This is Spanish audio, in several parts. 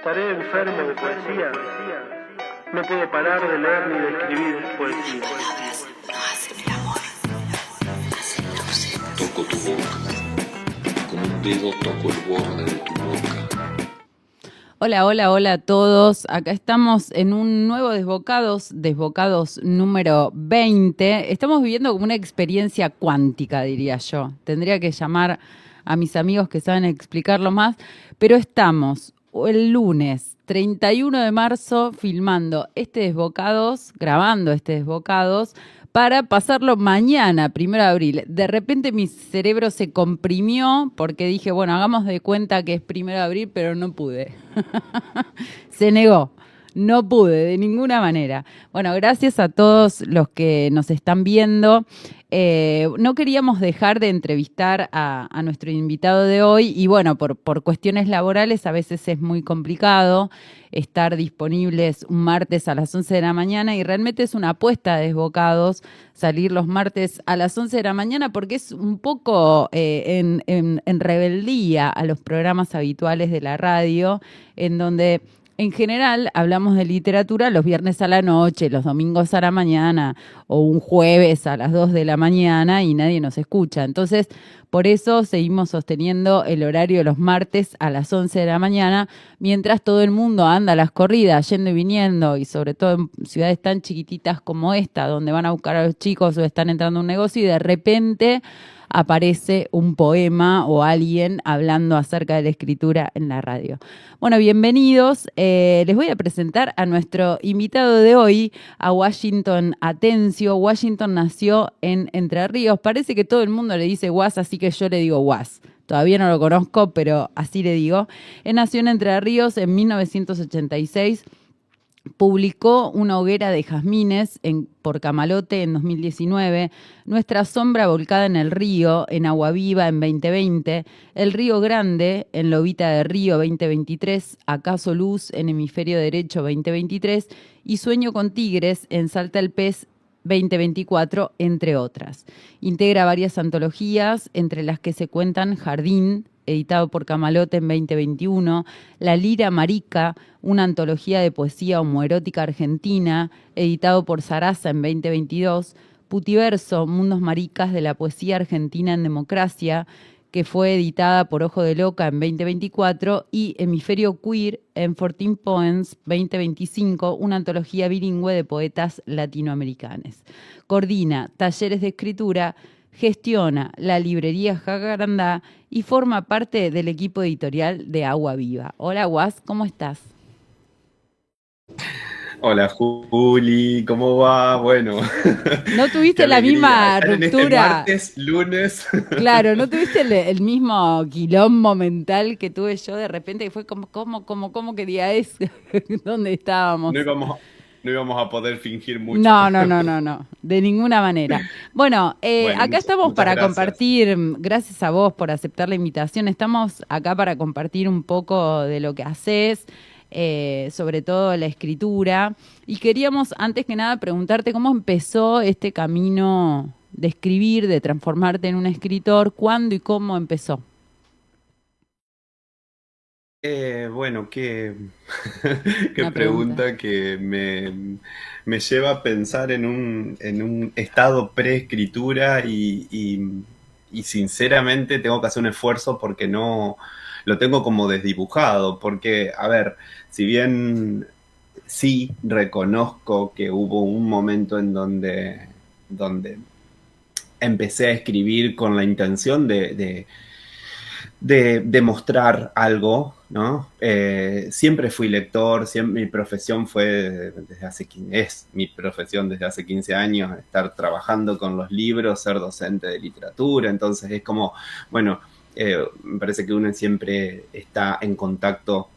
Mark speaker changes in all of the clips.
Speaker 1: Estaré enfermo de poesía. No puedo parar de leer ni de escribir poesía.
Speaker 2: Toco tu boca, con un dedo toco el borde de tu boca.
Speaker 3: Hola, hola, hola a todos. Acá estamos en un nuevo Desbocados número 20. Estamos viviendo como una experiencia cuántica, diría yo. Tendría que llamar a mis amigos que saben explicarlo más, pero estamos el lunes 31 de marzo filmando grabando este Desbocados, para pasarlo mañana, 1 de abril. De repente mi cerebro se comprimió porque dije, bueno, hagamos de cuenta que es 1 de abril, pero no pude. Se negó. No pude, de ninguna manera. Bueno, gracias a todos los que nos están viendo. No queríamos dejar de entrevistar a nuestro invitado de hoy y bueno, por cuestiones laborales a veces es muy complicado estar disponibles un martes a las 11 de la mañana y realmente es una apuesta de Desbocados salir los martes a las 11 de la mañana porque es un poco en rebeldía a los programas habituales de la radio, en donde en general hablamos de literatura los viernes a la noche, los domingos a la mañana o un jueves a las 2 de la mañana y nadie nos escucha. Entonces, por eso seguimos sosteniendo el horario de los martes a las 11 de la mañana, mientras todo el mundo anda a las corridas, yendo y viniendo, y sobre todo en ciudades tan chiquititas como esta, donde van a buscar a los chicos o están entrando a un negocio y de repente aparece un poema o alguien hablando acerca de la escritura en la radio. Bueno, bienvenidos. Les voy a presentar a nuestro invitado de hoy, a Washington Atencio. Washington nació en Entre Ríos. Parece que todo el mundo le dice Was, así que yo le digo Was. Todavía no lo conozco, pero así le digo. Él nació en Entre Ríos en 1986. Publicó Una hoguera de jazmines por Camalote en 2019, Nuestra sombra volcada en el río en Agua Viva en 2020, El río grande en Lobita de Río 2023, Acaso luz en Hemisferio derecho 2023 y Sueño con tigres en Salta el pez 2024, entre otras. Integra varias antologías, entre las que se cuentan Jardín, editado por Camalote en 2021, La Lira Marica, una antología de poesía homoerótica argentina, editado por Sarasa en 2022, Putiverso, Mundos Maricas de la poesía argentina en democracia, que fue editada por Ojo de Loca en 2024, y Hemisferio Queer en 14 Poems 2025, una antología bilingüe de poetas latinoamericanos. Coordina talleres de escritura, gestiona la librería Jacarandá y forma parte del equipo editorial de Agua Viva. Hola, Was, ¿cómo estás?
Speaker 4: Hola Juli, ¿cómo va? Bueno,
Speaker 3: ¿No
Speaker 4: qué
Speaker 3: tuviste la
Speaker 4: alegría
Speaker 3: misma
Speaker 4: estar en este
Speaker 3: ruptura?
Speaker 4: martes, lunes.
Speaker 3: Claro, ¿no tuviste el mismo quilombo mental que tuve yo de repente? Que fue como que día es, ¿dónde estábamos?
Speaker 4: No íbamos, no íbamos a poder fingir mucho.
Speaker 3: No, de ninguna manera. Bueno,
Speaker 4: Bueno,
Speaker 3: acá estamos
Speaker 4: muchas
Speaker 3: para
Speaker 4: gracias.
Speaker 3: compartir, gracias a vos por aceptar la invitación, estamos acá para compartir un poco de lo que haces, sobre todo la escritura, y queríamos antes que nada preguntarte cómo empezó este camino de escribir, de transformarte en un escritor, cuándo y cómo empezó.
Speaker 4: Bueno, qué
Speaker 3: Una pregunta.
Speaker 4: pregunta que me lleva a pensar en un estado preescritura y sinceramente tengo que hacer un esfuerzo porque no lo tengo como desdibujado, porque, a ver, si bien sí reconozco que hubo un momento en donde empecé a escribir con la intención de demostrar algo, ¿no? Siempre fui lector, mi profesión fue es mi profesión desde hace 15 años, estar trabajando con los libros, ser docente de literatura, entonces es como, bueno, me parece que uno siempre está en contacto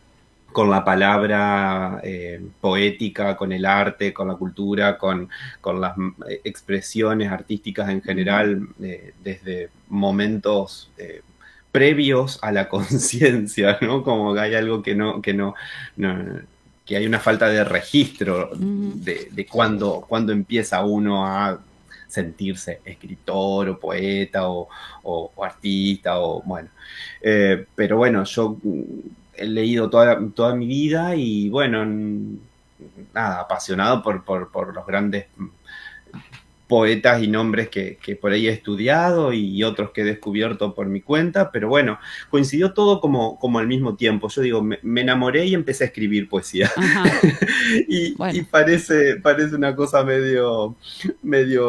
Speaker 4: con la palabra poética, con el arte, con la cultura, con las expresiones artísticas en general, desde momentos previos a la conciencia, ¿no? Como que hay algo no, que hay una falta de registro de cuándo empieza uno a sentirse escritor o poeta o artista o bueno. Pero bueno, yo he leído toda mi vida y bueno, nada, apasionado por los grandes poetas y nombres que por ahí he estudiado y otros que he descubierto por mi cuenta, pero bueno, coincidió todo como al mismo tiempo. Yo digo, me enamoré y empecé a escribir poesía.
Speaker 3: Bueno.
Speaker 4: Y parece una cosa medio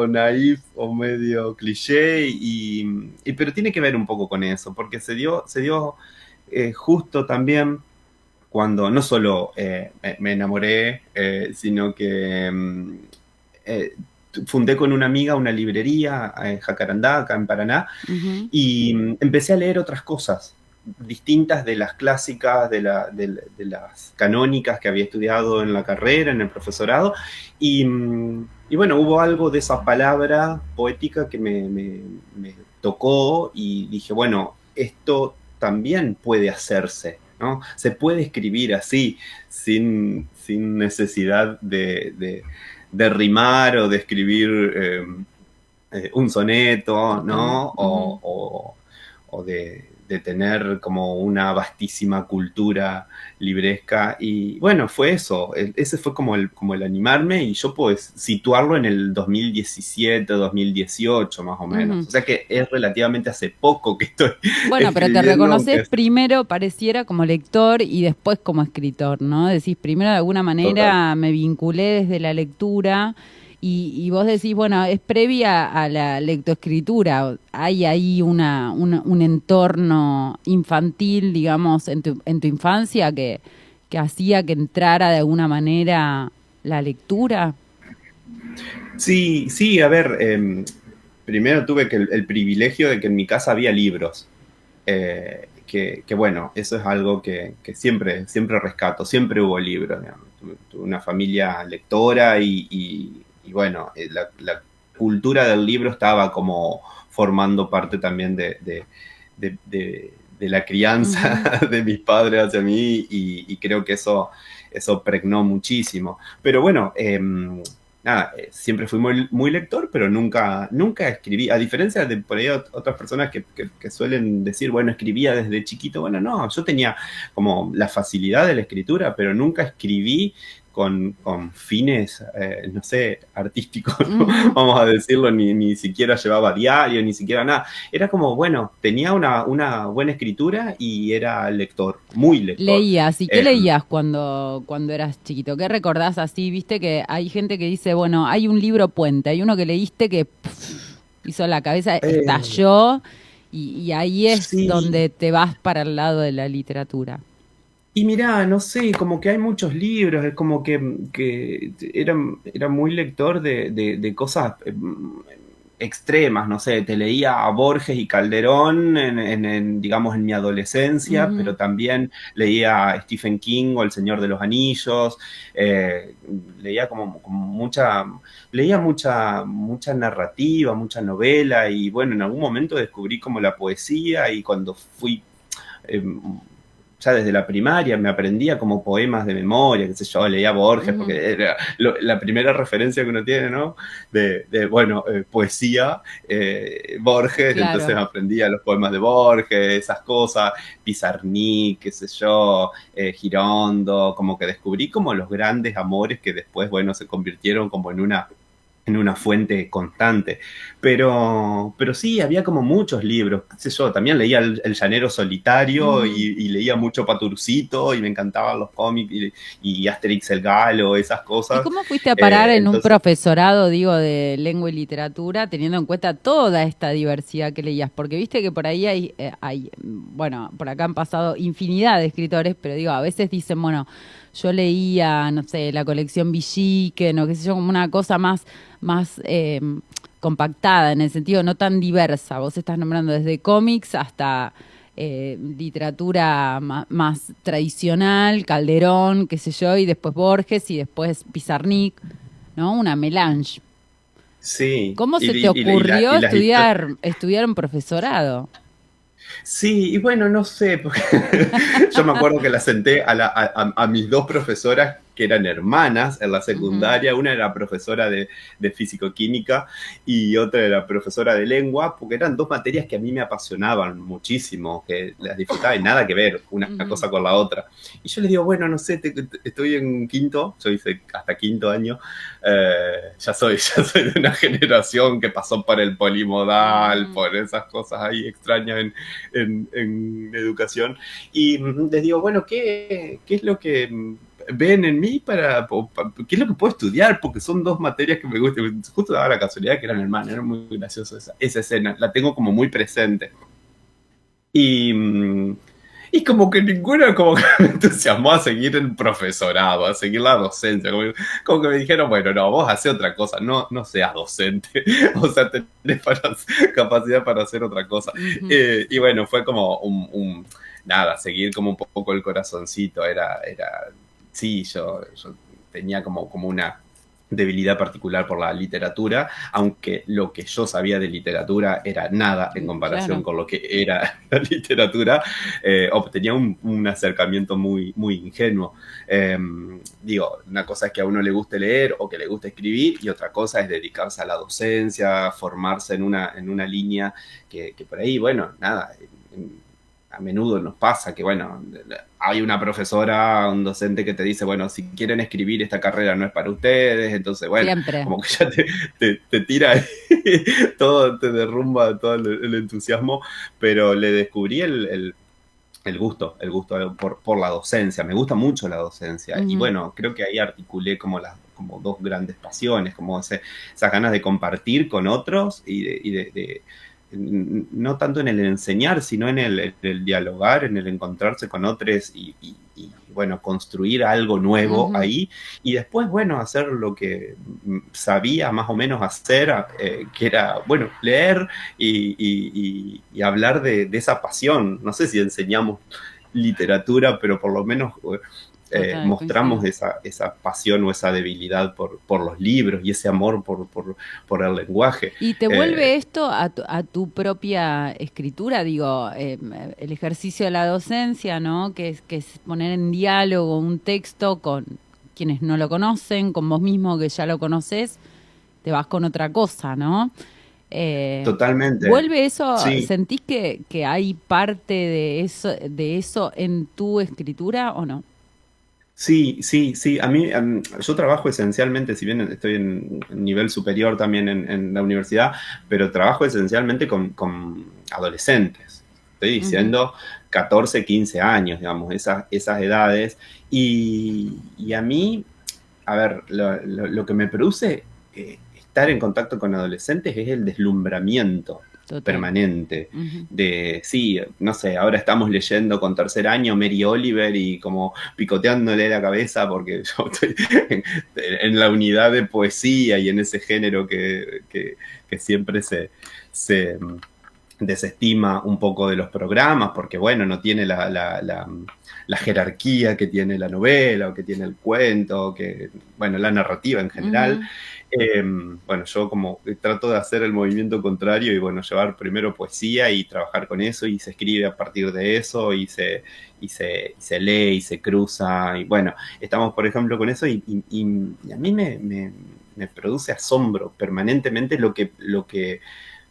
Speaker 4: naif o medio cliché, pero tiene que ver un poco con eso, porque se dio justo también cuando no solo me enamoré, sino que fundé con una amiga una librería en Jacarandá, acá en Paraná, y empecé a leer otras cosas distintas de las clásicas, de las canónicas que había estudiado en la carrera, en el profesorado, y bueno, hubo algo de esa palabra poética que me tocó y dije, bueno, esto también puede hacerse, ¿no? Se puede escribir así, sin necesidad de rimar o de escribir un soneto, ¿no? O de tener como una vastísima cultura libresca. Y bueno, fue eso. Ese fue como el animarme, y yo puedo situarlo en el 2017, 2018 más o menos. O sea que es relativamente hace poco que estoy
Speaker 3: Bueno, pero te
Speaker 4: escribiendo,
Speaker 3: reconoces primero, pareciera, como lector y después como escritor, ¿no? Decís, primero de alguna manera me vinculé desde la lectura y vos decís, bueno, es previa a la lectoescritura. Hay ahí un entorno infantil, digamos, en tu infancia que hacía que entrara de alguna manera la lectura.
Speaker 4: Sí, a ver, primero tuve el privilegio de que en mi casa había libros. Que bueno, eso es algo que siempre rescato, siempre hubo libros, digamos. Tuve una familia lectora y bueno, la cultura del libro estaba como formando parte también de la crianza de mis padres hacia mí, y creo que eso pregnó muchísimo. Pero bueno, nada, siempre fui muy lector, pero nunca escribí. A diferencia de por ahí otras personas que suelen decir, bueno, escribía desde chiquito. Bueno, no, yo tenía como la facilidad de la escritura, pero nunca escribí con fines, no sé, artísticos, ¿no? Vamos a decirlo, ni siquiera llevaba diario, ni siquiera nada. Era como, bueno, tenía una buena escritura y era lector, muy lector.
Speaker 3: Leías, ¿y qué leías cuando eras chiquito? ¿Qué recordás así? Viste que hay gente que dice, bueno, hay un libro puente, hay uno que leíste que hizo la cabeza, estalló, y ahí es donde te vas para el lado de la literatura.
Speaker 4: Y mirá, no sé, como que hay muchos libros, es como que era muy lector de cosas extremas, no sé, te leía a Borges y Calderón digamos, en mi adolescencia, pero también leía a Stephen King o El Señor de los Anillos, leía leía mucha narrativa, mucha novela, y bueno, en algún momento descubrí como la poesía, y cuando fui... ya desde la primaria me aprendía como poemas de memoria, qué sé yo, leía Borges, porque era la primera referencia que uno tiene, ¿no? Bueno, poesía, Borges, claro. Entonces me aprendía los poemas de Borges, esas cosas, Pizarnik, qué sé yo, Girondo, como que descubrí como los grandes amores que después, bueno, se convirtieron como en una fuente constante. Pero sí, había como muchos libros, qué sé yo, también leía El Llanero Solitario, y leía mucho Paturcito, y me encantaban los cómics, y Asterix el Galo, esas cosas.
Speaker 3: ¿Y cómo fuiste a parar en un profesorado, digo, de lengua y literatura, teniendo en cuenta toda esta diversidad que leías? Porque viste que por ahí hay, bueno, por acá han pasado infinidad de escritores, pero digo, a veces dicen, bueno, yo leía, no sé, la colección Villiquen, o qué sé yo, como una cosa más compactada, en el sentido no tan diversa. Vos estás nombrando desde cómics hasta literatura más tradicional, Calderón, qué sé yo, y después Borges, y después Pizarnik, ¿no? Una melange.
Speaker 4: Sí.
Speaker 3: ¿Cómo se te ocurrió estudiar un profesorado?
Speaker 4: Sí, y bueno, no sé, porque yo me acuerdo que la senté a mis dos profesoras que eran hermanas en la secundaria. Una era profesora de físico-química y otra era profesora de lengua, porque eran dos materias que a mí me apasionaban muchísimo, que las disfrutaba y nada que ver una cosa con la otra. Y yo les digo, bueno, no sé, estoy en quinto, yo hice hasta quinto año, ya soy de una generación que pasó por el polimodal, por esas cosas ahí extrañas en educación. Y les digo, bueno, ¿qué es lo que ven en mí qué es lo que puedo estudiar? Porque son dos materias que me gustan. Justo daba la casualidad que eran hermanas, era muy gracioso esa escena, la tengo como muy presente. Y como que ninguna como que me entusiasmó a seguir el profesorado, a seguir la docencia. Como que me dijeron, bueno, no, vos hacés otra cosa, no seas docente. O sea, tenés capacidad para hacer otra cosa. Y bueno, fue como nada, seguir como un poco el corazoncito. Sí, yo tenía como una debilidad particular por la literatura, aunque lo que yo sabía de literatura era nada en comparación con lo que era la literatura. Tenía un acercamiento muy, muy ingenuo. Digo, una cosa es que a uno le guste leer o que le guste escribir, y otra cosa es dedicarse a la docencia, formarse en una línea que por ahí, bueno, nada, a menudo nos pasa que, bueno, hay una profesora, un docente que te dice, bueno, si quieren escribir esta carrera no es para ustedes, entonces, bueno,
Speaker 3: siempre.
Speaker 4: Como que ya te tira todo, te derrumba todo el entusiasmo, pero le descubrí el gusto por la docencia. Me gusta mucho la docencia. Y bueno, creo que ahí articulé como dos grandes pasiones, como esas ganas de compartir con otros y de no tanto en el enseñar, sino en el dialogar, en el encontrarse con otros y bueno, construir algo nuevo ahí, y después, bueno, hacer lo que sabía más o menos hacer, que era, bueno, leer y hablar de esa pasión. No sé si enseñamos literatura, pero por lo menos mostramos esa pasión o esa debilidad por los libros y ese amor por el lenguaje.
Speaker 3: ¿Y te vuelve esto a tu propia escritura? Digo, el ejercicio de la docencia, ¿no? Que es poner en diálogo un texto con quienes no lo conocen, con vos mismo que ya lo conoces, te vas con otra cosa, ¿no?
Speaker 4: Totalmente.
Speaker 3: ¿Vuelve eso?
Speaker 4: Sí.
Speaker 3: ¿Sentís que hay parte de eso en tu escritura o no?
Speaker 4: Sí. A mí, yo trabajo esencialmente, si bien estoy en nivel superior también en la universidad, pero trabajo esencialmente con adolescentes. Estoy diciendo 14, 15 años, digamos, esas edades. Y a mí, a ver, lo que me produce estar en contacto con adolescentes es el deslumbramiento. Total. Permanente. Sí, no sé, ahora estamos leyendo con tercer año Mary Oliver y como picoteándole la cabeza porque yo estoy en la unidad de poesía y en ese género que siempre se desestima un poco de los programas porque, bueno, no tiene la jerarquía que tiene la novela o que tiene el cuento, bueno, la narrativa en general. Bueno, yo como trato de hacer el movimiento contrario y, bueno, llevar primero poesía y trabajar con eso, y se escribe a partir de eso y se lee y se cruza, y bueno, estamos por ejemplo con eso y a mí me produce asombro permanentemente lo que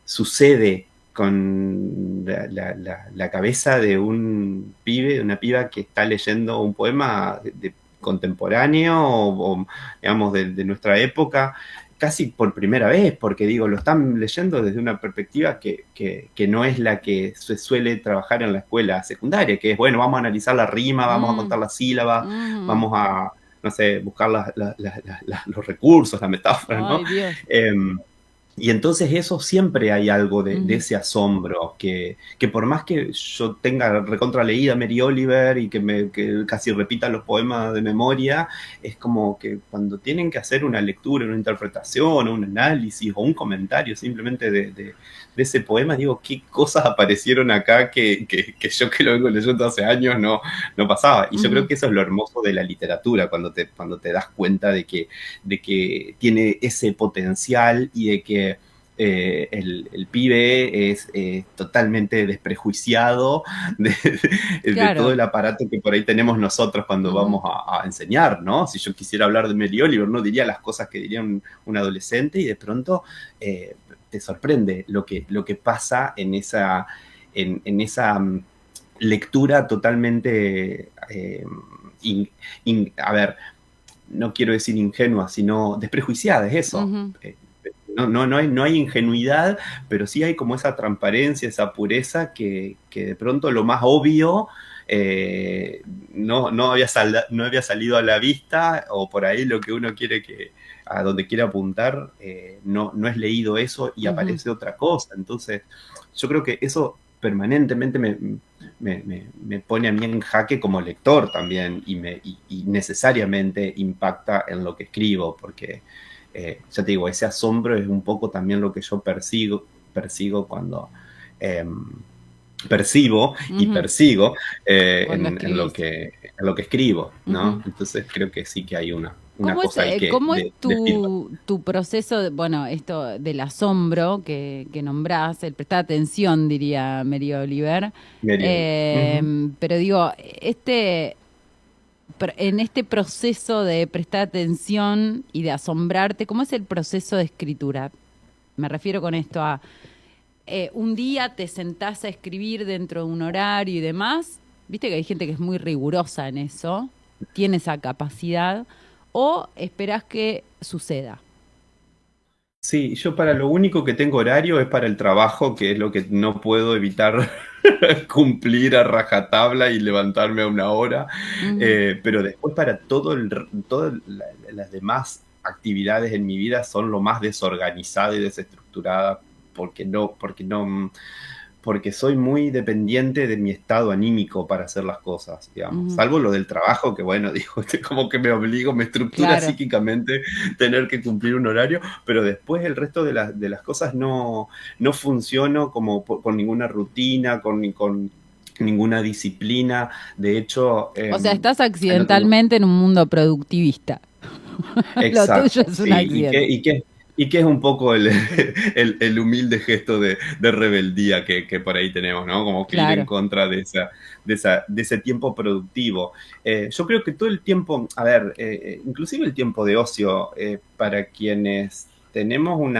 Speaker 4: sucede con la cabeza de un pibe, de una piba que está leyendo un poema contemporáneo o digamos de nuestra época, casi por primera vez, porque digo, lo están leyendo desde una perspectiva que no es la que se suele trabajar en la escuela secundaria, que es, bueno, vamos a analizar la rima, vamos a contar las sílabas, vamos a, no sé, buscar los recursos, la metáfora, ¿no? Y entonces eso siempre hay algo de ese asombro, que por más que yo tenga recontra leída Mary Oliver y que casi repita los poemas de memoria, es como que cuando tienen que hacer una lectura, una interpretación, un análisis o un comentario simplemente de ese poema, digo, ¿qué cosas aparecieron acá que yo que lo vengo leyendo hace años no pasaba? Y yo creo que eso es lo hermoso de la literatura, cuando te das cuenta de que tiene ese potencial y de que el pibe es totalmente desprejuiciado de todo el aparato que por ahí tenemos nosotros cuando vamos a enseñar, ¿no? Si yo quisiera hablar de Mary Oliver, no diría las cosas que diría un adolescente, y de pronto te sorprende lo que pasa en esa lectura totalmente, a ver, no quiero decir ingenua, sino desprejuiciada, es eso. No hay ingenuidad, pero sí hay como esa transparencia, esa pureza que de pronto lo más obvio no había salido a la vista, o por ahí lo que uno quiere a donde quiere apuntar, no es leído eso y aparece otra cosa. Entonces, yo creo que eso permanentemente me pone a mí en jaque como lector también, y necesariamente impacta en lo que escribo, porque ya te digo, ese asombro es un poco también lo que yo persigo cuando percibo y persigo en lo que escribo, ¿no? Entonces creo que sí que hay una cosa ahí que...
Speaker 3: ¿Cómo es tu proceso, bueno, esto del asombro que nombrás, el prestar atención, diría Mary Oliver? Pero digo, en este proceso de prestar atención y de asombrarte, ¿cómo es el proceso de escritura? Me refiero con esto a un día te sentás a escribir dentro de un horario y demás. Viste que hay gente que es muy rigurosa en eso, tiene esa capacidad, o esperás que suceda.
Speaker 4: Sí, yo para lo único que tengo horario es para el trabajo, que es lo que no puedo evitar cumplir a rajatabla y levantarme a una hora, pero después para todas las demás actividades en mi vida son lo más desorganizada y desestructurada, porque soy muy dependiente de mi estado anímico para hacer las cosas, digamos. Salvo lo del trabajo, que bueno, digo, como que me estructura psíquicamente tener que cumplir un horario, pero después el resto de las cosas no funciono como con ninguna rutina, con ninguna disciplina. De hecho...
Speaker 3: o sea, estás accidentalmente en un mundo productivista.
Speaker 4: Exacto,
Speaker 3: lo tuyo es un accidente.
Speaker 4: Y que es un poco el humilde gesto de rebeldía que por ahí tenemos, ¿no? Como que ir en contra de ese tiempo productivo. Yo creo que todo el tiempo, a ver, inclusive el tiempo de ocio, para quienes tenemos un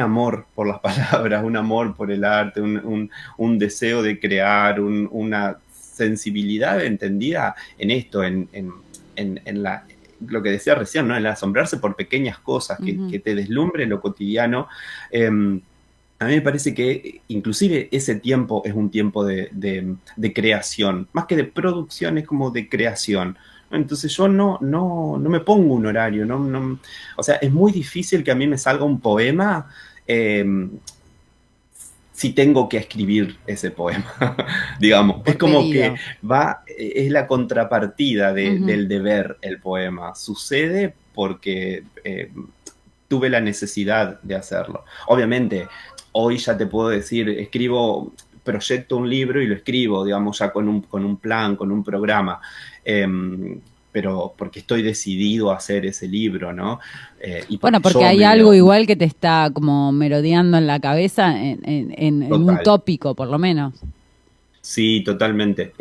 Speaker 4: amor por las palabras, un amor por el arte, un deseo de crear, una sensibilidad entendida en esto, en lo que decía recién, ¿no? El asombrarse por pequeñas cosas, que te deslumbre lo cotidiano. A mí me parece que inclusive ese tiempo es un tiempo de creación, más que de producción, es como de creación. Entonces yo no me pongo un horario, o sea, es muy difícil que a mí me salga un poema si tengo que escribir ese poema, digamos. Es como que es la contrapartida del deber, el poema. Sucede porque tuve la necesidad de hacerlo. Obviamente, hoy ya te puedo decir, proyecto un libro y lo escribo, digamos, ya con un plan, con un programa. Pero porque estoy decidido a hacer ese libro, ¿no?
Speaker 3: Bueno, porque hay algo igual que te está como merodeando en la cabeza, en un tópico, por lo menos.
Speaker 4: Sí, totalmente.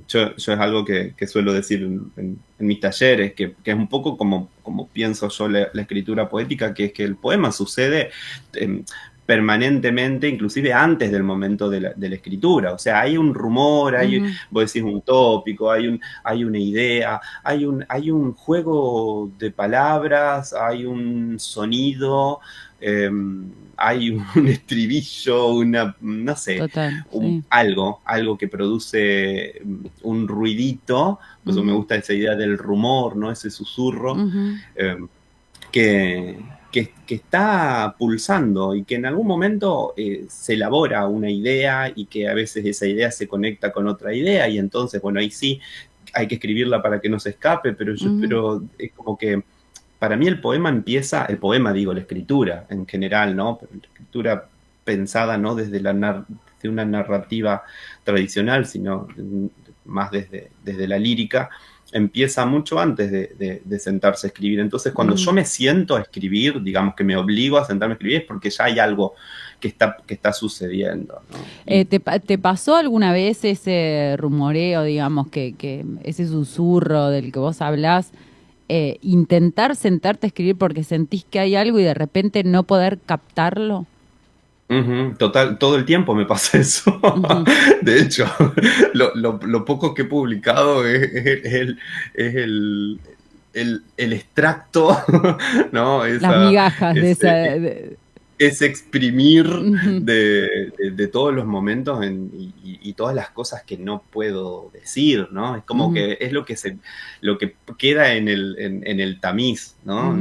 Speaker 4: Yo es algo que suelo decir en mis talleres, que es un poco como pienso yo la escritura poética, que es que el poema sucede permanentemente, inclusive antes del momento de la escritura. O sea, hay un rumor, vos decís un tópico, hay una idea, hay un juego de palabras, hay un sonido, hay un estribillo, no sé, algo que produce un ruidito. Por eso me gusta esa idea del rumor, ¿no? Ese susurro, que está pulsando y que en algún momento se elabora una idea, y que a veces esa idea se conecta con otra idea, y entonces, bueno, ahí sí hay que escribirla para que no se escape, pero es como que para mí el poema, la escritura en general, ¿no? Pero la escritura pensada no desde una narrativa tradicional, sino más desde la lírica, empieza mucho antes de sentarse a escribir. Entonces, cuando yo me siento a escribir, digamos que me obligo a sentarme a escribir, es porque ya hay algo que está sucediendo, ¿no?
Speaker 3: ¿Te pasó alguna vez ese rumoreo, digamos, que ese susurro del que vos hablás, intentar sentarte a escribir porque sentís que hay algo y de repente no poder captarlo?
Speaker 4: Total, todo el tiempo me pasa eso. De hecho, lo poco que he publicado es el extracto, ¿no?
Speaker 3: Las migajas de esa...
Speaker 4: Es exprimir de todos los momentos y todas las cosas que no puedo decir, ¿no? Es como que es lo que queda en el tamiz, ¿no?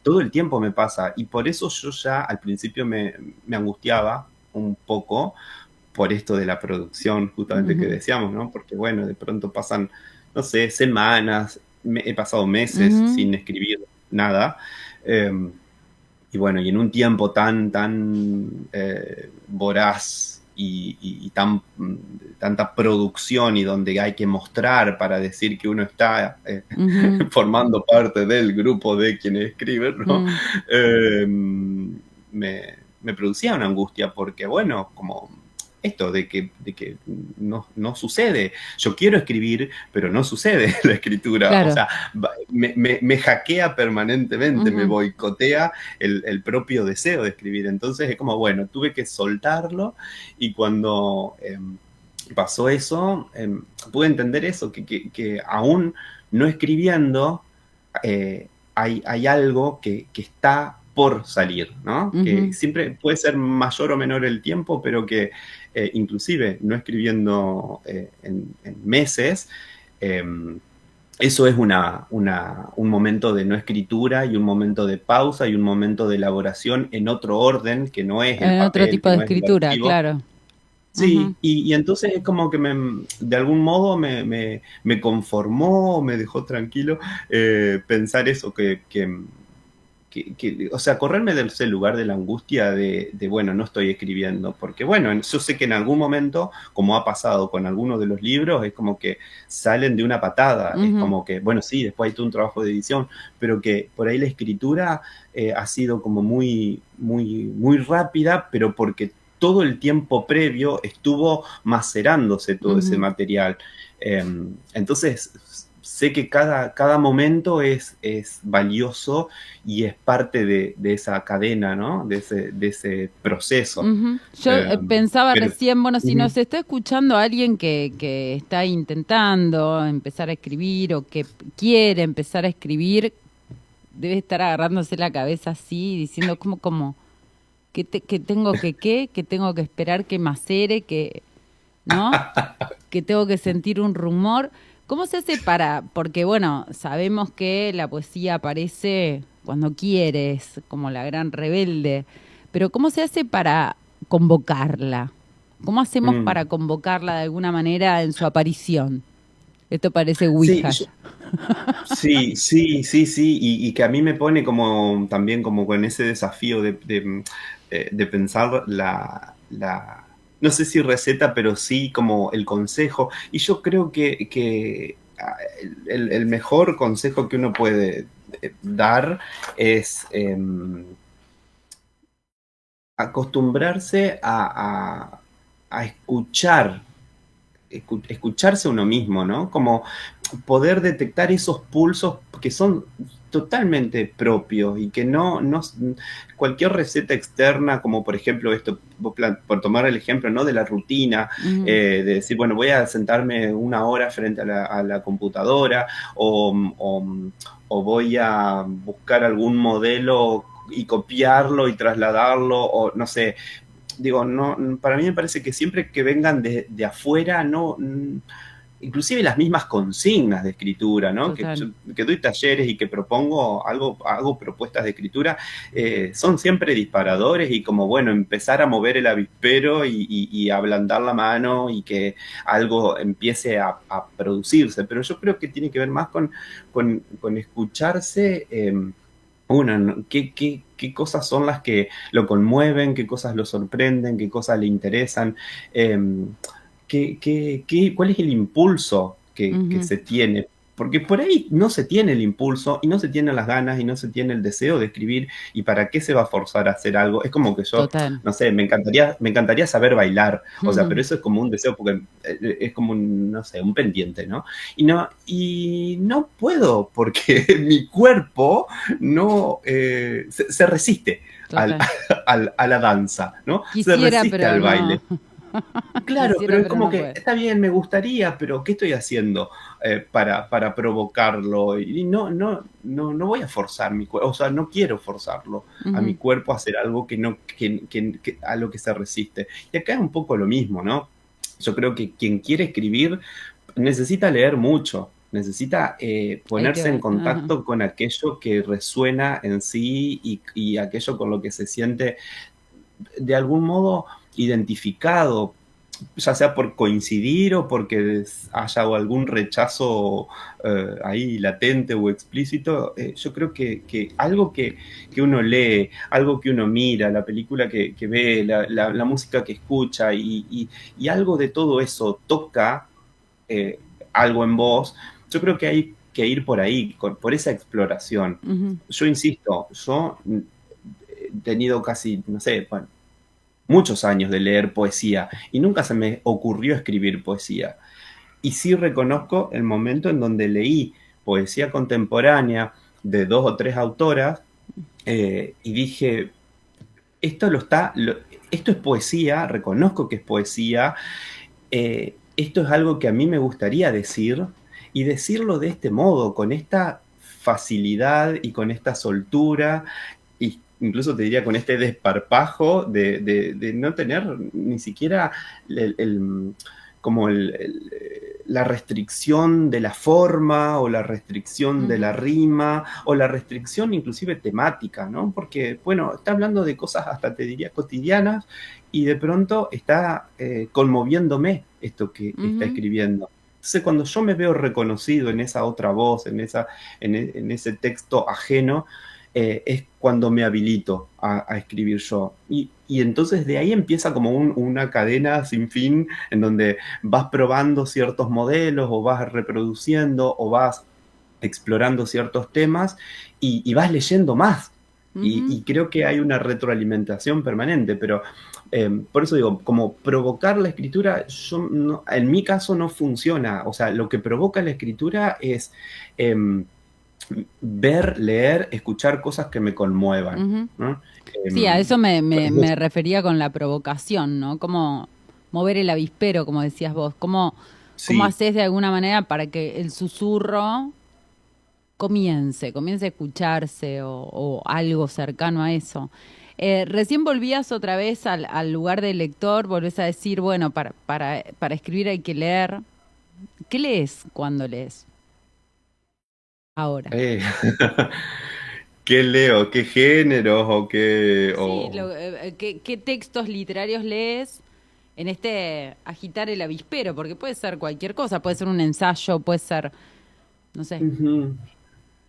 Speaker 4: Todo el tiempo me pasa, y por eso yo ya al principio me angustiaba un poco por esto de la producción, justamente que decíamos, ¿no? Porque bueno, de pronto pasan, no sé, semanas, he pasado meses sin escribir nada, y bueno, y en un tiempo tan voraz y tanta producción, y donde hay que mostrar para decir que uno está formando parte del grupo de quienes escriben, ¿no? Me producía una angustia porque, bueno, como esto de que no sucede. Yo quiero escribir, pero no sucede la escritura. Claro. O sea, me hackea permanentemente, me boicotea el propio deseo de escribir. Entonces es como, bueno, tuve que soltarlo, y cuando pasó eso, pude entender eso, que aún no escribiendo, hay algo que está por salir, ¿no? Que siempre puede ser mayor o menor el tiempo, pero que inclusive no escribiendo en meses, eso es un momento de no escritura, y un momento de pausa, y un momento de elaboración en otro orden, que no es el papel,
Speaker 3: otro tipo de escritura, claro.
Speaker 4: Sí, y entonces es como que de algún modo me conformó, me dejó tranquilo pensar eso, o sea, correrme de ese lugar de la angustia de, bueno, no estoy escribiendo, porque bueno, yo sé que en algún momento, como ha pasado con algunos de los libros, es como que salen de una patada, es como que, bueno, sí, después hay todo un trabajo de edición, pero que por ahí la escritura ha sido como muy, muy, muy rápida, pero porque todo el tiempo previo estuvo macerándose todo ese material. Entonces, sé que cada momento es valioso y es parte de esa cadena, ¿no? De ese proceso.
Speaker 3: Yo pensaba recién, bueno, si nos está escuchando alguien que está intentando empezar a escribir, o que quiere empezar a escribir, debe estar agarrándose la cabeza así, diciendo como que tengo que tengo que esperar que macere, ¿no? Que tengo que sentir un rumor. ¿Cómo se hace porque bueno, sabemos que la poesía aparece cuando quieres, como la gran rebelde, pero ¿cómo se hace para convocarla? ¿Cómo hacemos para convocarla de alguna manera en su aparición? Esto parece Ouija.
Speaker 4: Sí, y que a mí me pone como también como con ese desafío de pensar no sé si receta, pero sí como el consejo. Y yo creo que el mejor consejo que uno puede dar es acostumbrarse a escucharse uno mismo, ¿no? Como poder detectar esos pulsos que son totalmente propios, y que no cualquier receta externa, como por ejemplo esto, por tomar el ejemplo, ¿no? De la rutina, de decir, bueno, voy a sentarme una hora frente a la computadora, o voy a buscar algún modelo y copiarlo y trasladarlo, o no sé. Digo, no, para mí me parece que siempre que vengan de afuera, inclusive las mismas consignas de escritura, ¿no? Que doy talleres y que propongo hago propuestas de escritura, son siempre disparadores, y como, bueno, empezar a mover el avispero y ablandar la mano, y que algo empiece a producirse. Pero yo creo que tiene que ver más con escucharse. ¿Qué cosas son las que lo conmueven? ¿Qué cosas lo sorprenden? ¿Qué cosas le interesan? ¿Cuál es el impulso que se tiene porque por ahí no se tiene el impulso y no se tiene las ganas y no se tiene el deseo de escribir, y para qué se va a forzar a hacer algo. Es como que yo,
Speaker 3: Total.
Speaker 4: no sé, me encantaría saber bailar, o sea, pero eso es como un deseo porque es como un, no sé, un pendiente, ¿no? Y no puedo porque mi cuerpo no se resiste a la danza, ¿no?
Speaker 3: Quisiera,
Speaker 4: se resiste
Speaker 3: pero
Speaker 4: al baile.
Speaker 3: No.
Speaker 4: Claro,
Speaker 3: Quisiera,
Speaker 4: pero es
Speaker 3: pero
Speaker 4: como
Speaker 3: no
Speaker 4: que
Speaker 3: puede.
Speaker 4: está bien, me gustaría, pero ¿qué estoy haciendo para provocarlo? Y no voy a forzar mi cuerpo, o sea, no quiero forzarlo a mi cuerpo a hacer algo que a lo que se resiste. Y acá es un poco lo mismo, ¿no? Yo creo que quien quiere escribir necesita leer mucho, necesita ponerse en contacto con aquello que resuena en sí y aquello con lo que se siente de algún modo identificado, ya sea por coincidir o porque haya algún rechazo ahí latente o explícito. Yo creo que algo que uno lee, algo que uno mira, la película que ve, la música que escucha y algo de todo eso toca algo en vos, yo creo que hay que ir por ahí, por esa exploración. Yo insisto, yo he tenido casi, no sé, bueno, muchos años de leer poesía y nunca se me ocurrió escribir poesía. Y sí reconozco el momento en donde leí poesía contemporánea de 2 o 3 autoras y dije, esto es poesía, reconozco que es poesía, esto es algo que a mí me gustaría decir y decirlo de este modo, con esta facilidad y con esta soltura, incluso te diría con este desparpajo de no tener ni siquiera la restricción de la forma o la restricción de la rima o la restricción inclusive temática, ¿no? Porque, bueno, está hablando de cosas hasta te diría cotidianas y de pronto está conmoviéndome esto que está escribiendo. Entonces, cuando yo me veo reconocido en esa otra voz, en ese texto ajeno, es cuando me habilito a escribir yo. Y entonces de ahí empieza como una cadena sin fin en donde vas probando ciertos modelos o vas reproduciendo o vas explorando ciertos temas y vas leyendo más. Y creo que hay una retroalimentación permanente, pero por eso digo, como provocar la escritura, en mi caso no funciona. O sea, lo que provoca la escritura es ver, leer, escuchar cosas que me conmuevan, ¿no?
Speaker 3: Sí, a eso me refería con la provocación, ¿no? Como mover el avispero, como decías vos. ¿Cómo haces de alguna manera para que el susurro comience a escucharse o algo cercano a eso? Recién volvías otra vez al lugar del lector, volvés a decir, bueno, para escribir hay que leer. ¿Qué lees cuando lees? Ahora.
Speaker 4: ¿Qué leo? ¿Qué géneros o qué...?
Speaker 3: Sí, ¿qué textos literarios lees en este agitar el avispero? Porque puede ser cualquier cosa, puede ser un ensayo, puede ser, no sé,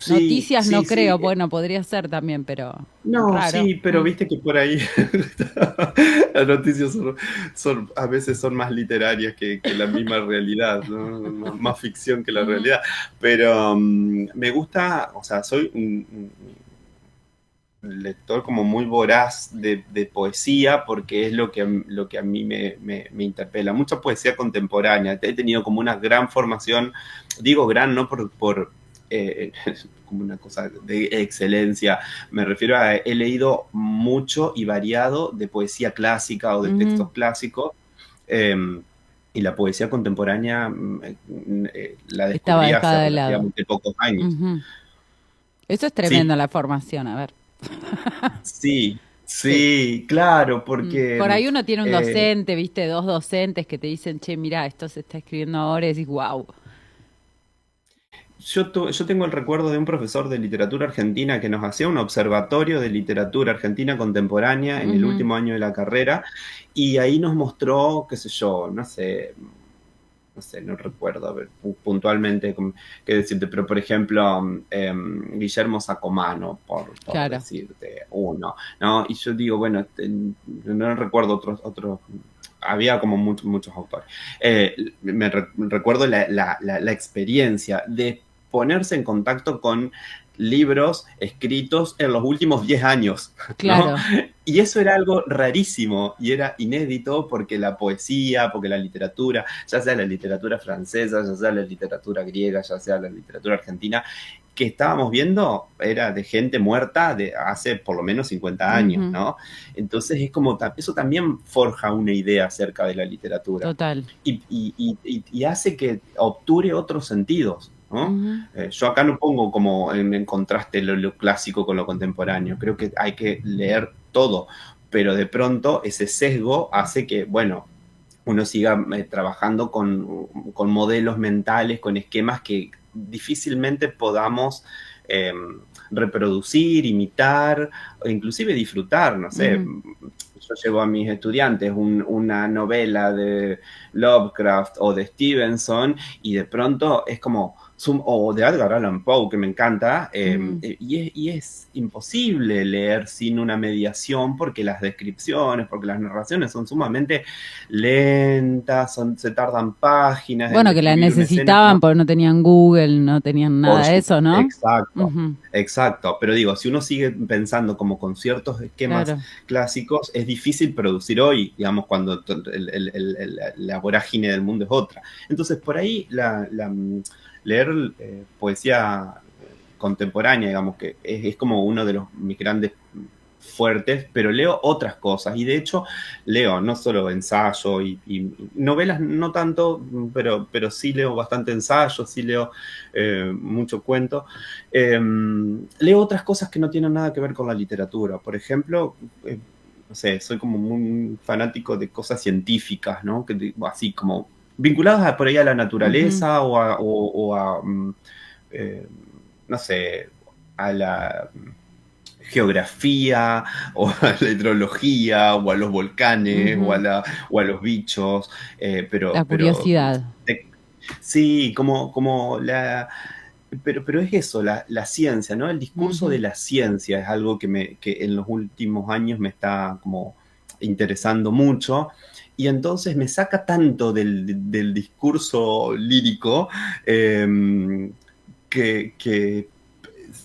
Speaker 3: noticias no creo, bueno, podría ser también, pero
Speaker 4: no,
Speaker 3: raro.
Speaker 4: sí, pero viste que por ahí las noticias a veces son más literarias que la misma realidad, ¿no? Más ficción que la realidad, pero me gusta, o sea, soy un lector como muy voraz de poesía porque es lo que a mí me interpela. Mucha poesía contemporánea. He tenido como una gran formación, digo gran no por como una cosa de excelencia, me refiero a he leído mucho y variado de poesía clásica o de textos clásicos, y la poesía contemporánea la descubrí hace relativamente pocos años.
Speaker 3: Eso es tremendo, la formación, a ver.
Speaker 4: Sí, claro, porque...
Speaker 3: Por ahí uno tiene un docente, viste, 2 docentes que te dicen, che, mirá, esto se está escribiendo ahora, y decís, wow.
Speaker 4: Yo tengo el recuerdo de un profesor de literatura argentina que nos hacía un observatorio de literatura argentina contemporánea en el último año de la carrera, y ahí nos mostró, qué sé yo, no recuerdo, a ver, puntualmente qué decirte, pero por ejemplo, Guillermo Sacomano, por claro, decirte uno, ¿no? Y yo digo, bueno, no recuerdo otros había como muchos autores. Me recuerdo la experiencia de ponerse en contacto con libros escritos en los últimos 10 años, ¿no?
Speaker 3: Claro.
Speaker 4: Y eso era algo rarísimo y era inédito porque la poesía, porque la literatura, ya sea la literatura francesa, ya sea la literatura griega, ya sea la literatura argentina, que estábamos viendo era de gente muerta de hace por lo menos 50 años, ¿no? Entonces es como, eso también forja una idea acerca de la literatura.
Speaker 3: Total.
Speaker 4: Y hace que obture otros sentidos, ¿no? Yo acá no pongo como en contraste lo clásico con lo contemporáneo. Creo que hay que leer todo, pero de pronto ese sesgo hace que, bueno, uno siga trabajando con modelos mentales, con esquemas que difícilmente podamos reproducir, imitar o inclusive disfrutar, no sé. Yo llevo a mis estudiantes una novela de Lovecraft o de Stevenson y de pronto es como, o de Edgar Allan Poe, que me encanta, y es imposible leer sin una mediación porque las descripciones, porque las narraciones son sumamente lentas, se tardan páginas.
Speaker 3: Bueno, que la necesitaban porque no tenían Google, no tenían nada de eso, ¿no?
Speaker 4: Exacto, exacto. Pero digo, si uno sigue pensando como con ciertos esquemas clásicos, es difícil producir hoy, digamos, cuando la vorágine del mundo es otra. Entonces, por ahí leer poesía contemporánea, digamos, que es como uno de mis grandes fuertes, pero leo otras cosas y de hecho leo no solo ensayo y novelas no tanto, pero sí leo bastante ensayo, sí leo mucho cuento. Leo otras cosas que no tienen nada que ver con la literatura. Por ejemplo, no sé, soy como muy fanático de cosas científicas, ¿no? Así como vinculadas por ahí a la naturaleza o a no sé, a la geografía o a la hidrología o a los volcanes o a los bichos, pero
Speaker 3: la curiosidad.
Speaker 4: Sí, como la... Pero es eso, la ciencia, ¿no? El discurso de la ciencia es algo que en los últimos años me está como interesando mucho. Y entonces me saca tanto del discurso lírico que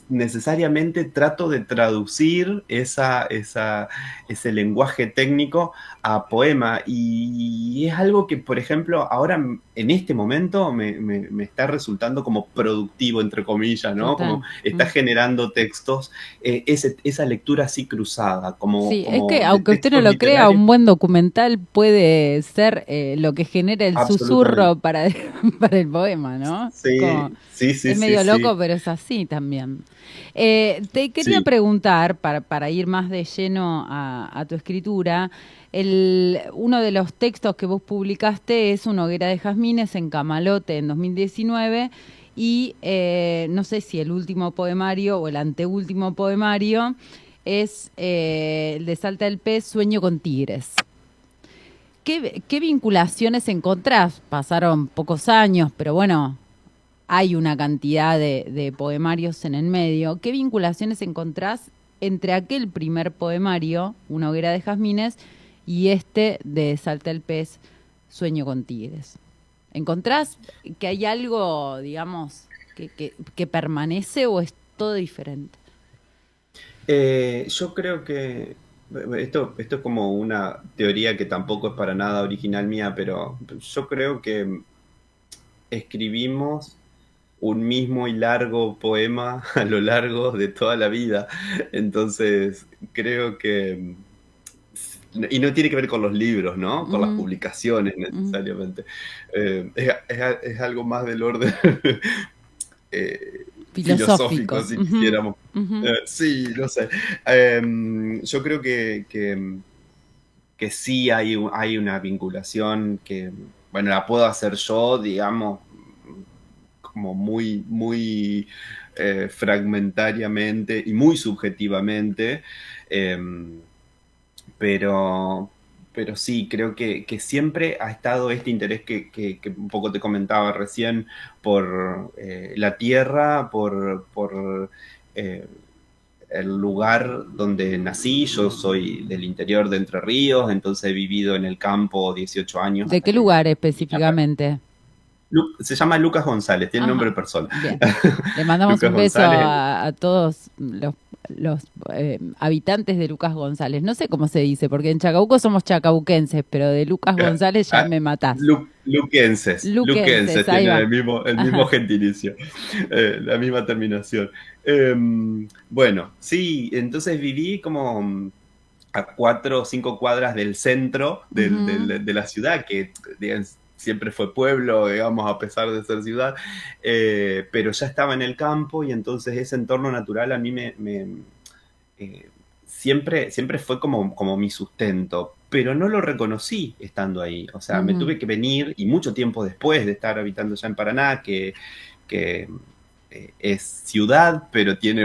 Speaker 4: necesariamente trato de traducir ese lenguaje técnico a poema. Y es algo que, por ejemplo, ahora en este momento me está resultando como productivo, entre comillas, ¿no?
Speaker 3: Total.
Speaker 4: Como está generando textos, esa lectura así cruzada.
Speaker 3: Sí, es que aunque usted no lo crea, un buen documental puede ser lo que genera el susurro para el poema, ¿no?
Speaker 4: Sí,
Speaker 3: como,
Speaker 4: sí.
Speaker 3: Es medio loco, pero es así también. Te quería preguntar, para ir más de lleno a tu escritura, uno de los textos que vos publicaste es Una hoguera de jazmines en Camalote en 2019 y no sé si el último poemario o el anteúltimo poemario es el de Salta del Pez, Sueño con tigres. ¿Qué vinculaciones encontrás? Pasaron pocos años, pero bueno, hay una cantidad de poemarios en el medio. ¿Qué vinculaciones encontrás entre aquel primer poemario, Una hoguera de jazmines, y este de Salta el Pez, Sueño con tigres? ¿Encontrás que hay algo, digamos, que permanece o es todo diferente?
Speaker 4: Yo creo que esto es como una teoría que tampoco es para nada original mía, pero yo creo que escribimos un mismo y largo poema a lo largo de toda la vida. Entonces, creo que... Y no tiene que ver con los libros, ¿no? Con las publicaciones necesariamente. Es algo más del orden filosófico, si quisiéramos. Sí, no sé. Yo creo que sí hay una vinculación que, bueno, la puedo hacer yo, digamos, como muy fragmentariamente y muy subjetivamente, pero sí, creo que siempre ha estado este interés que un poco te comentaba recién por la tierra, por el lugar donde nací. Yo soy del interior de Entre Ríos, entonces he vivido en el campo 18 años.
Speaker 3: ¿De qué lugar específicamente?
Speaker 4: Se llama Lucas González, tiene nombre de
Speaker 3: Ajá,
Speaker 4: persona.
Speaker 3: bien. Le mandamos
Speaker 4: Lucas
Speaker 3: un beso
Speaker 4: González.
Speaker 3: a todos los habitantes de Lucas González. No sé cómo se dice, porque en Chacabuco somos chacabuquenses, pero de Lucas González ya me matás.
Speaker 4: Luquenses
Speaker 3: Luquenses, ahí
Speaker 4: tienen
Speaker 3: va.
Speaker 4: el mismo
Speaker 3: Ajá.
Speaker 4: gentilicio, la misma terminación. Bueno, sí, entonces viví como a 4 o 5 cuadras del centro
Speaker 3: Ujú,
Speaker 4: de la ciudad, que digamos, siempre fue pueblo, digamos, a pesar de ser ciudad, pero ya estaba en el campo y entonces ese entorno natural a mí eh, siempre fue como mi sustento, pero no lo reconocí estando ahí. O sea, me
Speaker 3: ujú,
Speaker 4: tuve que venir y mucho tiempo después de estar habitando ya en Paraná, que es ciudad, pero tiene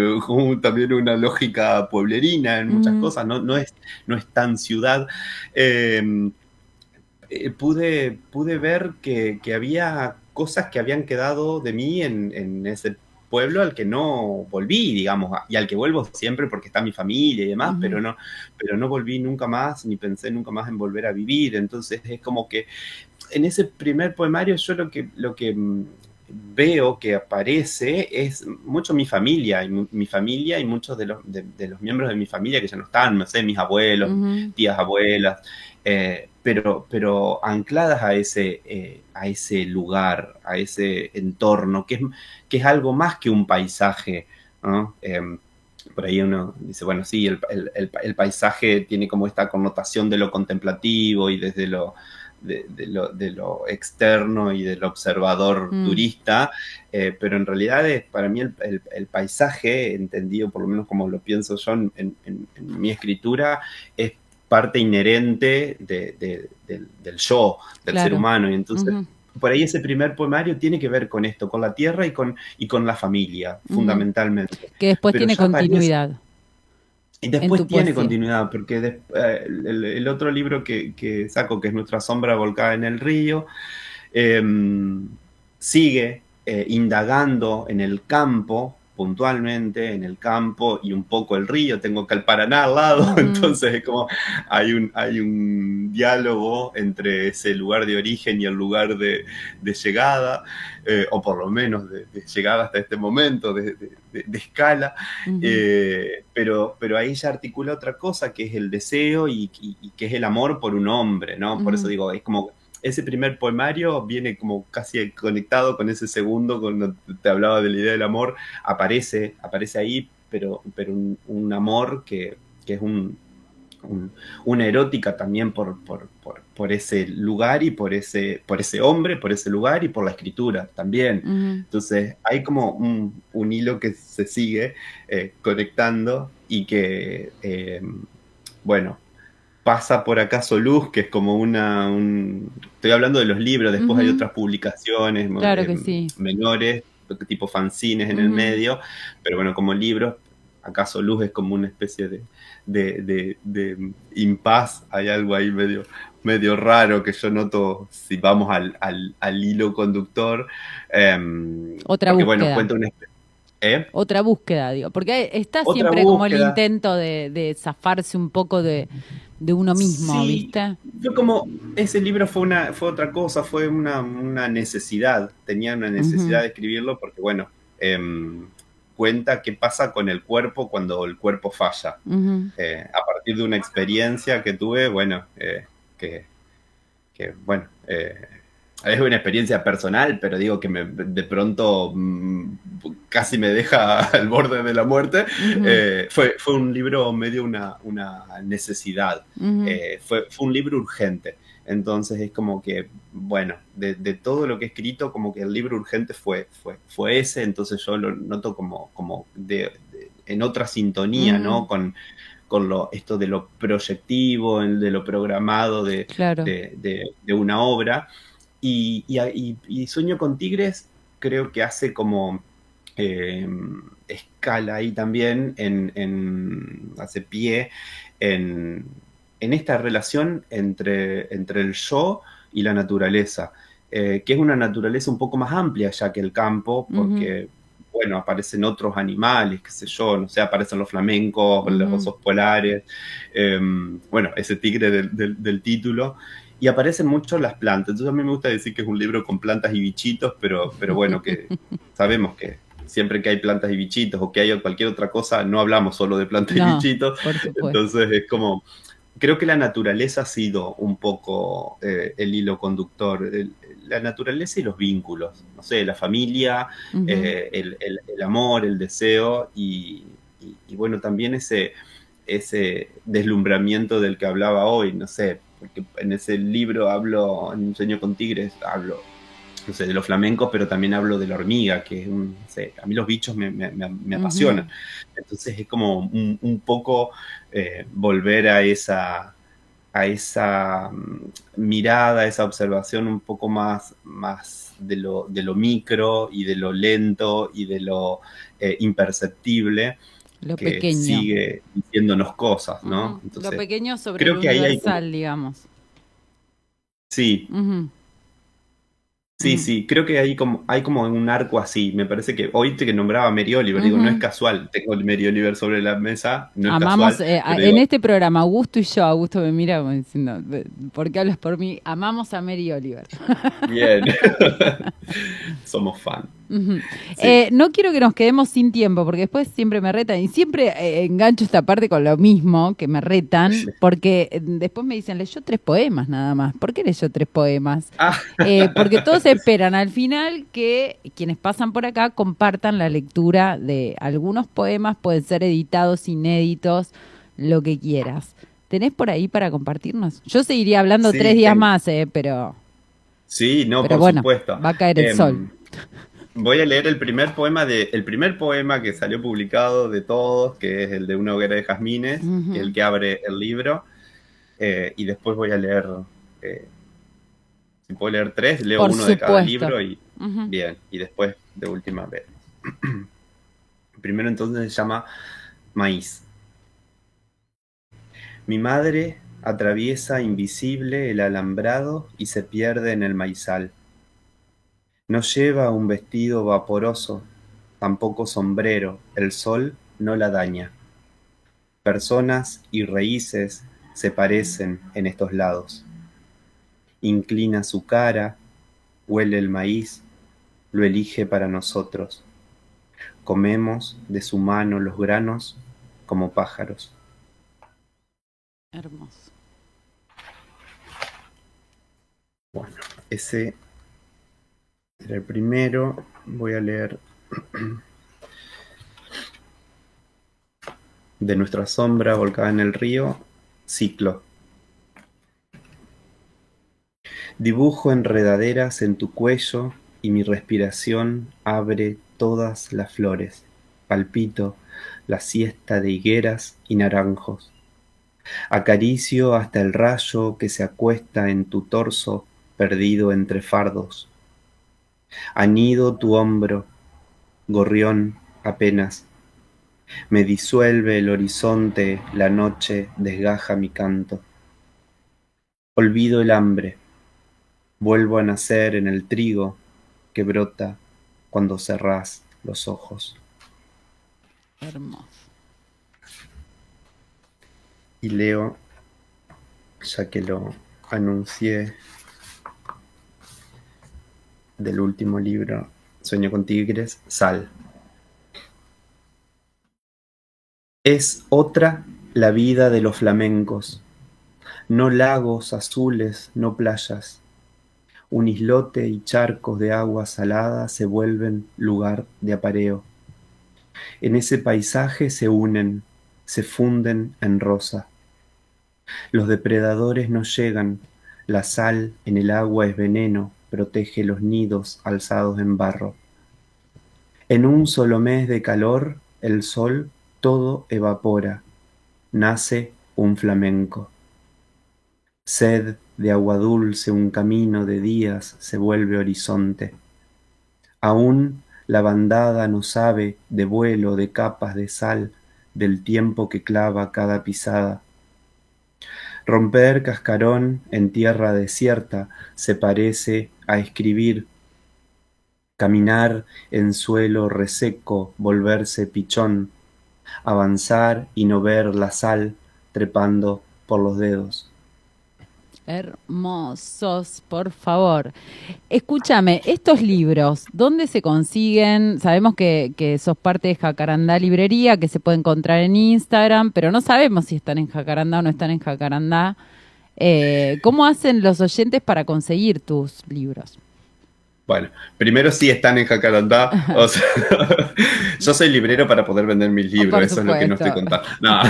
Speaker 4: también una lógica pueblerina en muchas
Speaker 3: ujú,
Speaker 4: cosas, no es tan ciudad. Eh, pude ver que había cosas que habían quedado de mí en ese pueblo al que no volví, digamos, y al que vuelvo siempre porque está mi familia y demás,
Speaker 3: ujú,
Speaker 4: pero no volví nunca más, ni pensé nunca más en volver a vivir. Entonces es como que en ese primer poemario yo lo que veo que aparece es mucho mi familia, mi familia y muchos de los miembros de mi familia que ya no están, no sé, mis abuelos,
Speaker 3: ujú,
Speaker 4: tías, abuelas, pero ancladas a ese lugar, a ese entorno, que es algo más que un paisaje, ¿no? Por ahí uno dice, bueno, sí, el paisaje tiene como esta connotación de lo contemplativo y desde de lo externo y del observador
Speaker 3: mm,
Speaker 4: turista, pero en realidad para mí el paisaje, entendido por lo menos como lo pienso yo en mi escritura, es parte inherente del yo, del ser
Speaker 3: claro.
Speaker 4: humano, y entonces
Speaker 3: Ujú,
Speaker 4: por ahí ese primer poemario tiene que ver con esto, con la tierra y con la familia,
Speaker 3: ujú.
Speaker 4: fundamentalmente.
Speaker 3: Que después
Speaker 4: Pero
Speaker 3: tiene
Speaker 4: ya aparece,
Speaker 3: continuidad
Speaker 4: y
Speaker 3: en tu
Speaker 4: después tiene
Speaker 3: poesía.
Speaker 4: continuidad, porque el otro libro que saco, que es Nuestra sombra volcada en el río, eh, sigue indagando en el campo, puntualmente en el campo y un poco el río. Tengo acá el Paraná al lado,
Speaker 3: Ujú,
Speaker 4: entonces es como hay un diálogo entre ese lugar de origen y el lugar de llegada, o por lo menos de llegada hasta este momento, de escala,
Speaker 3: ujú,
Speaker 4: pero ahí ya articula otra cosa, que es el deseo y que es el amor por un hombre, ¿no? Por eso
Speaker 3: ujú,
Speaker 4: digo, es como ese primer poemario viene como casi conectado con ese segundo, cuando te hablaba de la idea del amor, aparece ahí, pero un amor que es una erótica también por ese lugar y por ese hombre, por ese lugar y por la escritura también.
Speaker 3: ujú.
Speaker 4: Entonces hay como un hilo que se sigue conectando y que, bueno, pasa por acaso Luz, que es como estoy hablando de los libros, después hay
Speaker 3: Ujú,
Speaker 4: otras publicaciones
Speaker 3: claro que sí.
Speaker 4: menores, tipo fanzines en el
Speaker 3: Ujú,
Speaker 4: medio, pero bueno, como libros, acaso Luz es como una especie de impas, hay algo ahí medio raro que yo noto si vamos al hilo conductor,
Speaker 3: otra
Speaker 4: porque bueno,
Speaker 3: búsqueda.
Speaker 4: cuenta una especie... ¿Eh?
Speaker 3: Otra búsqueda, digo, porque está
Speaker 4: Otra
Speaker 3: siempre como el
Speaker 4: búsqueda.
Speaker 3: intento de zafarse un poco de uno mismo,
Speaker 4: Sí,
Speaker 3: ¿viste?
Speaker 4: fue como, ese libro fue otra cosa, fue una necesidad, tenía una necesidad
Speaker 3: Ujú,
Speaker 4: de escribirlo porque, bueno, cuenta qué pasa con el cuerpo cuando el cuerpo falla.
Speaker 3: ujú,
Speaker 4: A partir de una experiencia que tuve, bueno, que, bueno, es una experiencia personal, pero digo que de pronto casi me deja al borde de la muerte.
Speaker 3: ujú,
Speaker 4: Fue un libro medio una necesidad.
Speaker 3: ujú,
Speaker 4: Fue un libro urgente. Entonces es como que, bueno, de todo lo que he escrito, como que el libro urgente fue ese, entonces yo lo noto como en otra sintonía,
Speaker 3: ujú,
Speaker 4: ¿no? Con esto de lo proyectivo, de lo programado
Speaker 3: claro.
Speaker 4: de una obra. Y Sueño con Tigres creo que hace como eh, escala ahí también, hace pie en, en esta relación entre el yo y la naturaleza, que es una naturaleza un poco más amplia ya que el campo,
Speaker 3: Ujú,
Speaker 4: porque, bueno, aparecen otros animales, qué sé yo, no sé, aparecen los flamencos, los
Speaker 3: ujú,
Speaker 4: osos polares, bueno, ese tigre del título. y aparecen mucho las plantas. Entonces a mí me gusta decir que es un libro con plantas y bichitos, pero bueno, que sabemos que siempre que hay plantas y bichitos o que hay cualquier otra cosa, no hablamos solo de plantas y
Speaker 3: No,
Speaker 4: bichitos.
Speaker 3: por supuesto.
Speaker 4: Entonces es como, creo que la naturaleza ha sido un poco el hilo conductor. La naturaleza y los vínculos, no sé, la familia,
Speaker 3: Ujú.
Speaker 4: el amor, el deseo y bueno, también ese deslumbramiento del que hablaba hoy, no sé, porque en ese libro hablo, en Un sueño con tigres, hablo, no sé, de los flamencos, pero también hablo de la hormiga, que es no sé, a mí los bichos me apasionan. Entonces es como un poco volver a esa mirada, a esa observación un poco más de lo micro y de lo lento y de lo imperceptible,
Speaker 3: Lo
Speaker 4: que
Speaker 3: pequeño.
Speaker 4: sigue diciéndonos cosas, ¿no?
Speaker 3: Ujú.
Speaker 4: Entonces,
Speaker 3: Lo pequeño sobre
Speaker 4: creo
Speaker 3: lo
Speaker 4: que ahí hay
Speaker 3: universal, digamos.
Speaker 4: sí,
Speaker 3: Ujú.
Speaker 4: sí,
Speaker 3: Ujú.
Speaker 4: sí, creo que hay como un arco así. Me parece que hoy te que nombraba a Mary Oliver, digo, no es
Speaker 3: Ujú.
Speaker 4: casual, tengo el Mary Oliver sobre la mesa, no es
Speaker 3: Amamos,
Speaker 4: casual, pero
Speaker 3: en
Speaker 4: digo,
Speaker 3: este programa, Augusto y yo, Augusto me mira como diciendo, ¿por qué hablas por mí? Amamos a Mary Oliver.
Speaker 4: bien, somos fan.
Speaker 3: Ujú.
Speaker 4: Sí.
Speaker 3: No quiero que nos quedemos sin tiempo, porque después siempre me retan y siempre engancho esta parte con lo mismo, que me retan, porque después me dicen, leyó 3 poemas nada más. ¿Por qué leyó 3 poemas?
Speaker 4: Ah,
Speaker 3: Porque todos esperan al final que quienes pasan por acá compartan la lectura de algunos poemas, pueden ser editados, inéditos, lo que quieras. ¿Tenés por ahí para compartirnos? Yo seguiría hablando 3
Speaker 4: sí,
Speaker 3: días más, pero,
Speaker 4: sí, no,
Speaker 3: pero
Speaker 4: por
Speaker 3: bueno,
Speaker 4: supuesto.
Speaker 3: va a caer el sol.
Speaker 4: Voy a leer el primer poema que salió publicado de todos, que es el de Una hoguera de jazmines, que es el que abre el libro, y después voy a leer, si puedo leer 3, leo
Speaker 3: Por
Speaker 4: uno de cada
Speaker 3: supuesto.
Speaker 4: libro y bien, y después de última vez. El primero entonces se llama Maíz. Mi madre atraviesa invisible el alambrado y se pierde en el maizal. No lleva un vestido vaporoso, tampoco sombrero, el sol no la daña. Personas y raíces se parecen en estos lados. Inclina su cara, huele el maíz, lo elige para nosotros. Comemos de su mano los granos como pájaros.
Speaker 3: Hermoso.
Speaker 4: Bueno, ese era el primero. Voy a leer De nuestra sombra volcada en el río, ciclo. Dibujo enredaderas en tu cuello y mi respiración abre todas las flores. Palpito la siesta de higueras y naranjos. Acaricio hasta el rayo que se acuesta en tu torso perdido entre fardos. Anido tu hombro, gorrión apenas. Me disuelve el horizonte, la noche desgaja mi canto. Olvido el hambre, vuelvo a nacer en el trigo que brota cuando cerrás los ojos.
Speaker 3: Hermoso.
Speaker 4: Y leo, ya que lo anuncié, del último libro, Sueño con tigres, Sal. Es otra la vida de los flamencos, no lagos azules, no playas. Un islote y charcos de agua salada se vuelven lugar de apareo. En ese paisaje se unen, se funden en rosa. Los depredadores no llegan, la sal en el agua es veneno, protege los nidos alzados en barro. En un solo mes de calor, el sol todo evapora, nace un flamenco. Sed de agua dulce, un camino de días se vuelve horizonte. Aún la bandada no sabe de vuelo, de capas de sal, del tiempo que clava cada pisada. Romper cascarón en tierra desierta se parece a escribir. Caminar en suelo reseco, volverse pichón. Avanzar y no ver la sal trepando por los dedos.
Speaker 3: Hermosos, por favor. Escúchame, estos libros, ¿dónde se consiguen? Sabemos que sos parte de Jacarandá Librería, que se puede encontrar en Instagram, pero no sabemos si están en Jacarandá o no están en Jacarandá. ¿Cómo hacen los oyentes para conseguir tus libros?
Speaker 4: Bueno, primero sí están en Jacarandá. O sea, yo soy librero para poder vender mis libros, eso es lo que no estoy contando. No.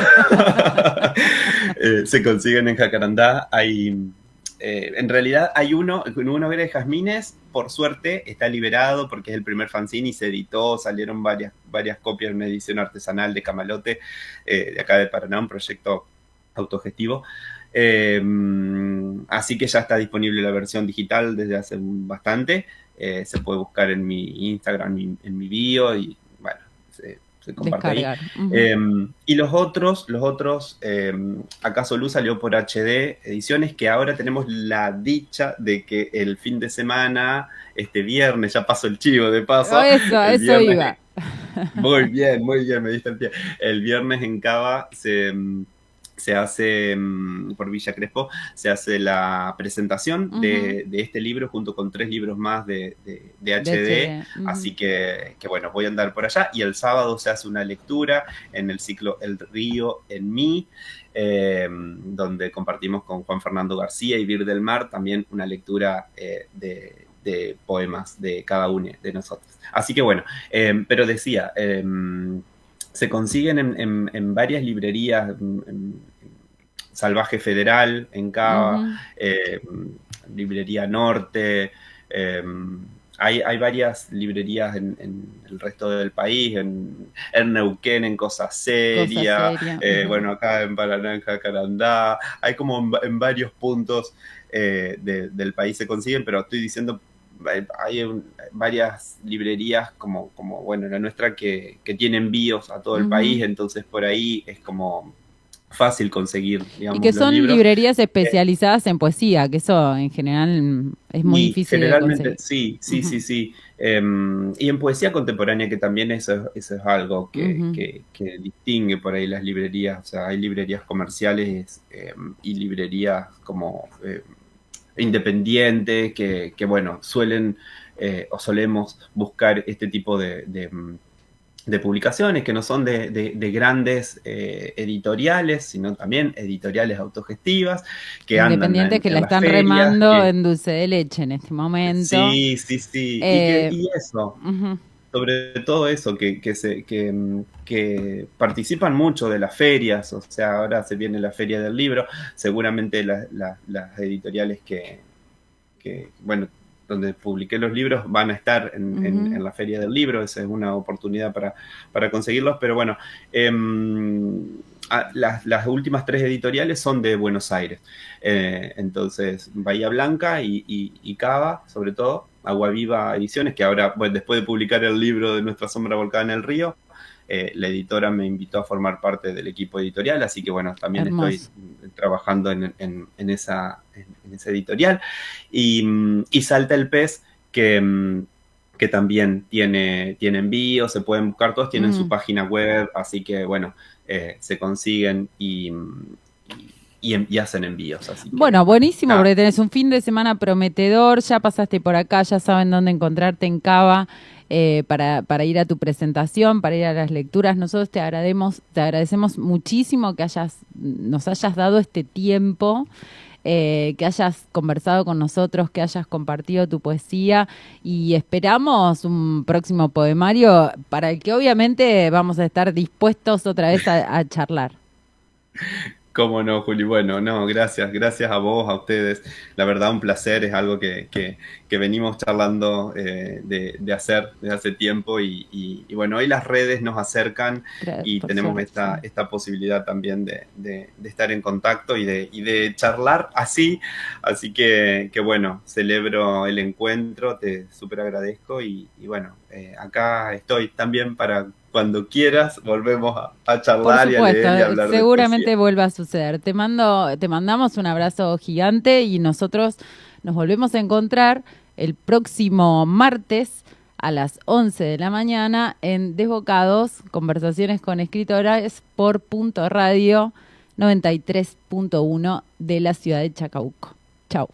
Speaker 4: Se consiguen en Jacarandá. En realidad hay uno que era de Jazmines, por suerte está liberado porque es el primer fanzine y se editó, salieron varias copias en una edición artesanal de Camalote, de acá de Paraná, un proyecto autogestivo. Así que ya está disponible la versión digital desde hace bastante. Se puede buscar en mi Instagram, en mi bio, y bueno, se comparte
Speaker 3: Descargar.
Speaker 4: ahí. Y los otros, Acaso Luz salió por HD Ediciones, que ahora tenemos la dicha de que el fin de semana, este viernes, ya pasó el chivo de paso.
Speaker 3: Eso
Speaker 4: viernes,
Speaker 3: iba.
Speaker 4: Muy bien, me diste el pie. El viernes en Cava se hace, por Villa Crespo, se hace la presentación de este libro junto con 3 libros más de HD. Así que bueno, voy a andar por allá. Y el sábado se hace una lectura en el ciclo El Río en mí, donde compartimos con Juan Fernando García y Vir del Mar también una lectura de poemas de cada uno de nosotros. Así que bueno, pero decía... se consiguen en varias librerías, en Salvaje Federal, en Cava, Librería Norte, hay varias librerías en el resto del país, en Neuquén, en Cosa Seria, bueno, acá en Paraná, en Jacarandá, hay como en varios puntos del país se consiguen, pero estoy diciendo... Hay varias librerías como bueno, la nuestra que tienen envíos a todo el país, entonces por ahí es como fácil conseguir, digamos,
Speaker 3: y que son
Speaker 4: libros.
Speaker 3: Librerías especializadas en poesía, que eso en general es muy difícil
Speaker 4: generalmente,
Speaker 3: de conseguir.
Speaker 4: Sí. Y en poesía contemporánea, que también eso es algo que distingue por ahí las librerías. O sea, hay librerías comerciales y librerías como... independientes que bueno, suelen o solemos buscar este tipo de publicaciones que no son de grandes editoriales, sino también editoriales autogestivas que
Speaker 3: independientes que la están ferias, remando en dulce de leche en este momento.
Speaker 4: Sí. Y eso... Sobre todo eso, que participan mucho de las ferias. O sea, ahora se viene la Feria del Libro, seguramente las editoriales que, bueno, donde publiqué los libros van a estar en la Feria del Libro. Esa es una oportunidad para conseguirlos, pero bueno, las últimas 3 editoriales son de Buenos Aires, entonces Bahía Blanca y Cava, sobre todo, Agua Viva Ediciones, que ahora, bueno, después de publicar el libro de Nuestra Sombra Volcada en el Río, la editora me invitó a formar parte del equipo editorial, así que bueno, también Hermoso. Estoy trabajando en esa editorial. Y Salta el Pez, que también tiene envíos, se pueden buscar todos, tienen su página web, así que bueno, se consiguen y hacen envíos. Así que,
Speaker 3: bueno, buenísimo, porque tenés un fin de semana prometedor, ya pasaste por acá, ya saben dónde encontrarte en Cava para ir a tu presentación, para ir a las lecturas. Nosotros te agradecemos muchísimo que nos hayas dado este tiempo, que hayas conversado con nosotros, que hayas compartido tu poesía, y esperamos un próximo poemario para el que obviamente vamos a estar dispuestos otra vez a charlar.
Speaker 4: Cómo no, Juli. Bueno, no, gracias a vos, a ustedes. La verdad, un placer, es algo que venimos charlando de hacer desde hace tiempo y bueno, hoy las redes nos acercan y tenemos esta posibilidad también de estar en contacto y de charlar así que bueno, celebro el encuentro, te súper agradezco y bueno, acá estoy también para... Cuando quieras, volvemos a charlar y a leer y a hablar de
Speaker 3: seguramente vuelva a suceder. Te mandamos un abrazo gigante y nosotros nos volvemos a encontrar el próximo martes a las 11 de la mañana en Desbocados, conversaciones con escritoras por Punto Radio 93.1 de la ciudad de Chacabuco. Chau.